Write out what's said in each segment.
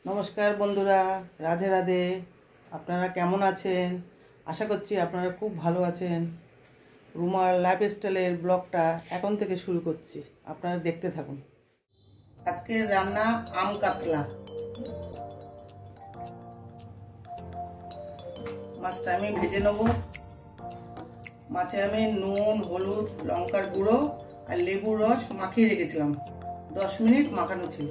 नमस्कार बंधुरा राधे राधे आपनारा केमन आছেন आशा करছি আপনারা खूब ভালো আছেন। রুমার লাইফস্টাইলের ব্লগটা এখন থেকে শুরু করছি, আপনারা দেখতে থাকুন। আজকে রান্না আম কাতলা। মাছটা আমি ভেজে নেব। মাছে আমি নুন হলুদ লঙ্কার গুঁড়ো আর লেবুর রস মাখিয়ে রেখেছিলাম, 10 মিনিট মাখানো ছিল।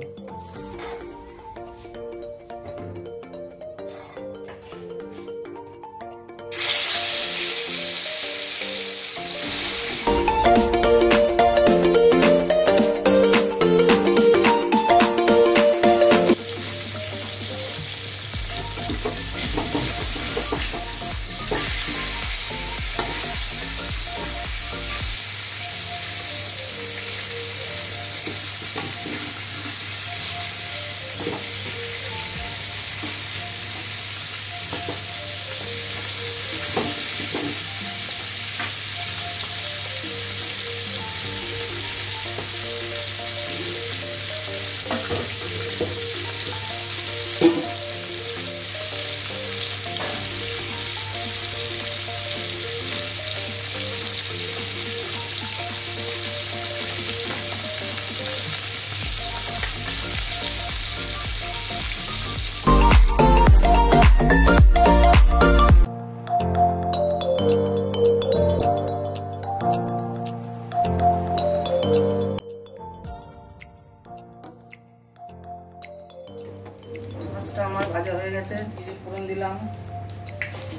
মাছটা আমার ভাজা হয়ে গেছে, জিরে ফোড়ন দিলাম।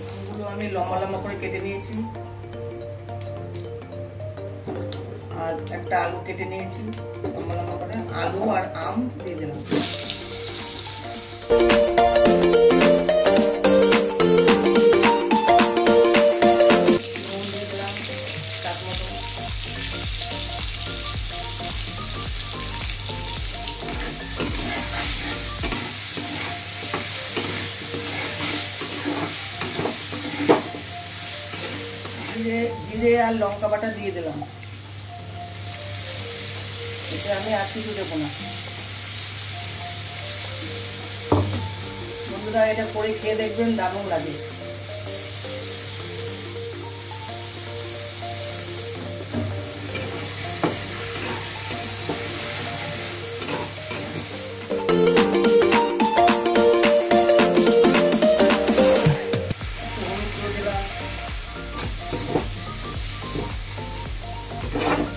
আমগুলো আমি লম্বা লম্বা করে কেটে নিয়েছি আর একটা আলু কেটে নিয়েছি লম্বা লম্বা করে। আলু আর আম দিয়ে দিলাম। নুন দিয়ে দিলাম স্বাদ মতো। জিরে আর লঙ্কা বাটা দিয়ে দিলাম। এটা আমি আর কিছু দেবো না। বন্ধুরা এটা করে খেয়ে দেখবেন, দারুণ লাগে।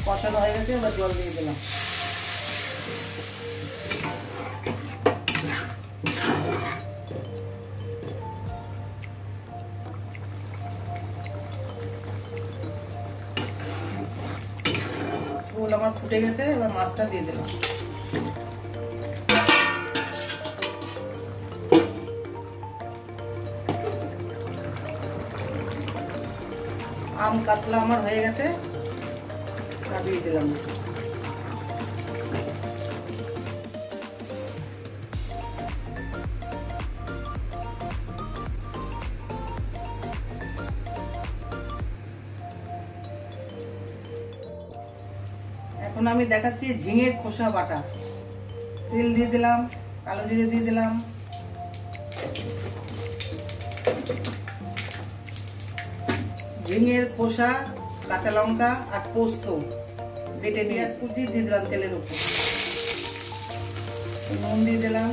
কষানো হয়ে গেছে, এবার জল দিয়ে দিলাম। ঝোল আমার ফুটে গেছে, এবার মাছটা দিয়ে দিলাম। আম কাতলা আমার হয়ে গেছে, দিয়ে দিলাম। এখন আমি দেখাচ্ছি ঝিঙের খোসা বাটা। তেল দিয়ে দিলাম, কালো জিরে দিয়ে দিলাম, ঝিঙের খোসা, কাঁচা লঙ্কা আর পোস্ত বেটে পেঁয়াজ কুচি দিয়ে দিলাম তেলের উপর। নুন দিয়ে দিলাম,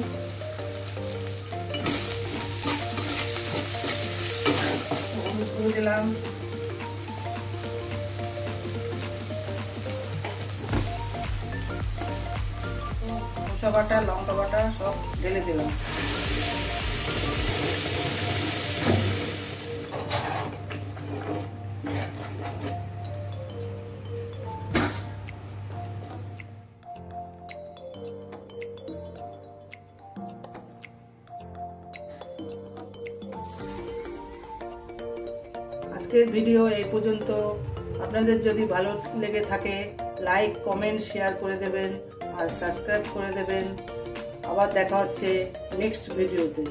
হলুদ গুঁড়ো দিলাম, খোসা বাটা লঙ্কা বাটা সব ঢেলে দিলাম। আজকের ভিডিও এই পর্যন্ত। আপনাদের যদি ভালো লেগে থাকে লাইক কমেন্ট শেয়ার করে দেবেন আর সাবস্ক্রাইব করে দেবেন। আবার দেখা হচ্ছে নেক্সট ভিডিওতে।